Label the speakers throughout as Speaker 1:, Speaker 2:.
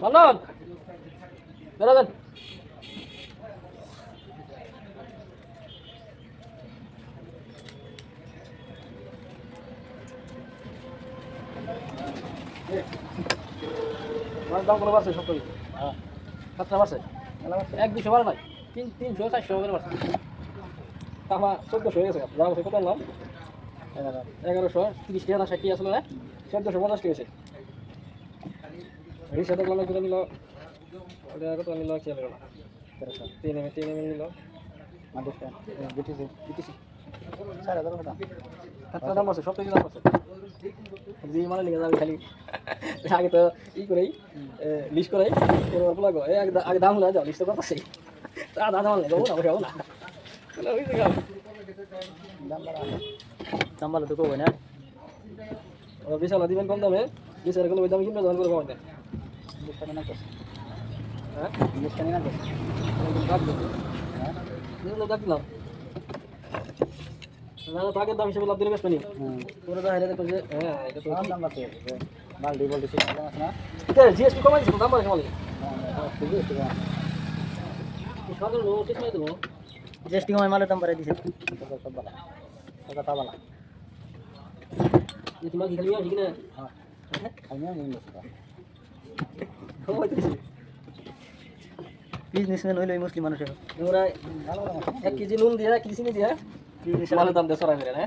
Speaker 1: Malon, berokan. Mas dalam kalau bahasa satu itu, kata bahasa, ek 200 বার নাই, 300 400 করে bahasa. Tama 1400 হয়ে গেছে, যাও সে কত নাম? 1130 টাকা না 60 টাকা ছিল না? 1450 টাকা হয়েছে। এই সাথে কলম করে নিল, ওটা কত নিল খেয়াল করো না। 3 এম নিল, আন্ডারস্ট্যান্ড, বিটিসি 4000 টাকা। কত দাম আছে? সব থেকে দাম আছে। জি মানে নিয়ে যাবে খালি আগে তো ই করেই লিস্ট করেই এরপর বলা গো আগে দাম হলে যাও লিস্ট করতেছি তা দাম হলে যাবো না ওঠাবো না হয়েছে গেল দাম ভালো তো কবে না বিশাল দিবেন কম দামে বিশাল কোনো ওই দামে কিনবে দাম করে পাবেন হ্যাঁ দাগ দিলাম না তাকে দাম হিসেবে লাভ দিলে বেশ পানি পুরো দাম হেরে দেখো যে হ্যাঁ এটা তো দাম আছে মাল ডিবল দিছি দাম আছে না এটা জিএসটি কমাই দিছো দাম বাড়ছে মাল ঠিক আছে কি সাধারণ নোটিস নাই দেবো জিএসটি কমাই মালের দাম বাড়াই দিছে সব বালা টাকা তা বালা এই তোমার কি খালি আছে কি না হ্যাঁ আমি নিয়ে নিছি কমাই দিছি বিজনেসম্যান হইলো এই মুসলিম মানুষের ওরা 1 কেজি নুন দিয়ে 1 কেজি চিনি দিয়ে মালের দাম 150 টাকা না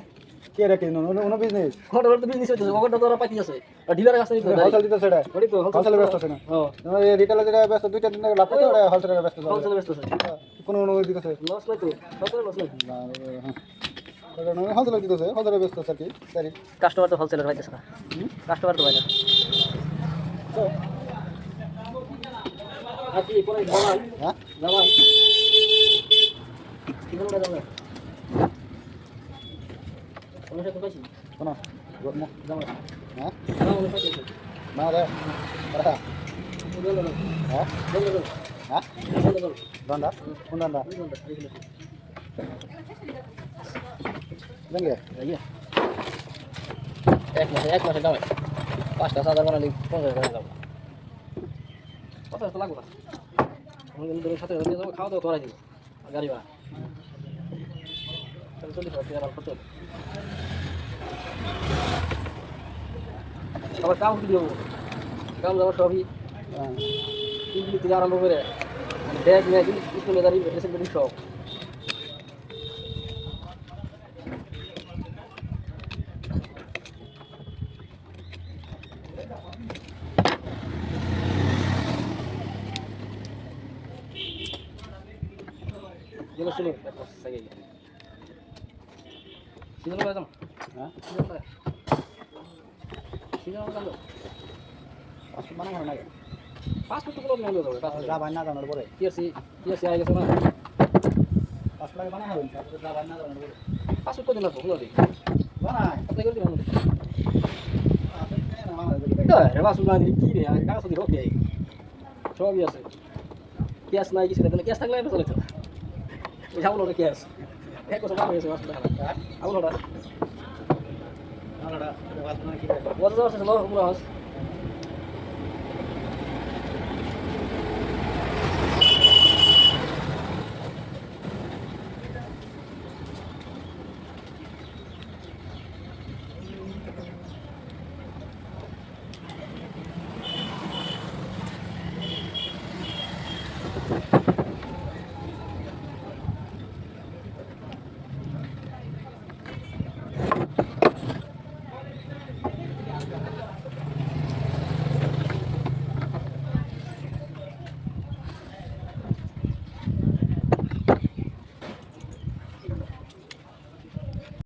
Speaker 1: কে রাখে নো বিজনেস ওটা তো বিজনেস হইছে ওটা তো ওরা পাতি আছে আর ডিলারের কাছে দিতে হোলসেল দিতে সেটা ওই তো হোলসেল ব্যস্ত আছে না হ্যাঁ এই রিটেলে যেটা ব্যস্ত 2-3 দিন লাভ করতে ওরা হোলসেলে ব্যস্ত আছে হোলসেলে ব্যস্ত আছে কোন দিতেছে লস নাই তো সতের লস নাই হ্যাঁ ওটা নয় হোলসেলে দিতেছে হোলসেলে ব্যস্ত আছে কি সরি কাস্টমার তো হোলসেলে পাইতেছে না কাস্টমার তো পাইনা তো আজকে পরে জামান হ্যাঁ জামান কি বলরা জামান কোন সাথে পাইছি কোন গরমা জামান হ্যাঁ না রে পড়া হ্যাঁ হ্যাঁ দন্ডা কোন দন্ডা দেঙ্গে আইয়া এক মাসে দাম 5,000 বানালি 15,000 দাম কত তো লাগবে আমি কিন্তু সাথে নিয়ে যাবো খাওয়া দাওয়া করাই দিব গাড়ি ভাড়া চল্লিশ হাজার টাকা খরচ আবার কাম কি দেবো কাম যাবো সবই ইডলি থেকে আরম্ভ করে ব্যাগ ম্যাগ স্কুলে দাঁড়িয়ে ড্রেসিং টেবিল সব Yo no sé lo que pasa ahí. ¿Sí no lo ves? ¿Ah? ¿Sí no lo ves? ¿Sí no lo ves? Paso mana mana ya. Paso tu kalau nggak lo, paso. Raban nada nggak boleh. Iya sih aja sama. Paso lagi mana harus? Paso raban nada nggak boleh. Paso kau jelas boleh deh. Mana? Apa lagi di mana? Dah, paso lagi kiri ya. Kau sudah oke. Coba biasa. Kias naik sih, tapi kias tak lagi betul itu. Jauh loh kias. Kau coba biasa paso dah. Aku loh dah. Aku loh dah. Buat apa sih lo? Buat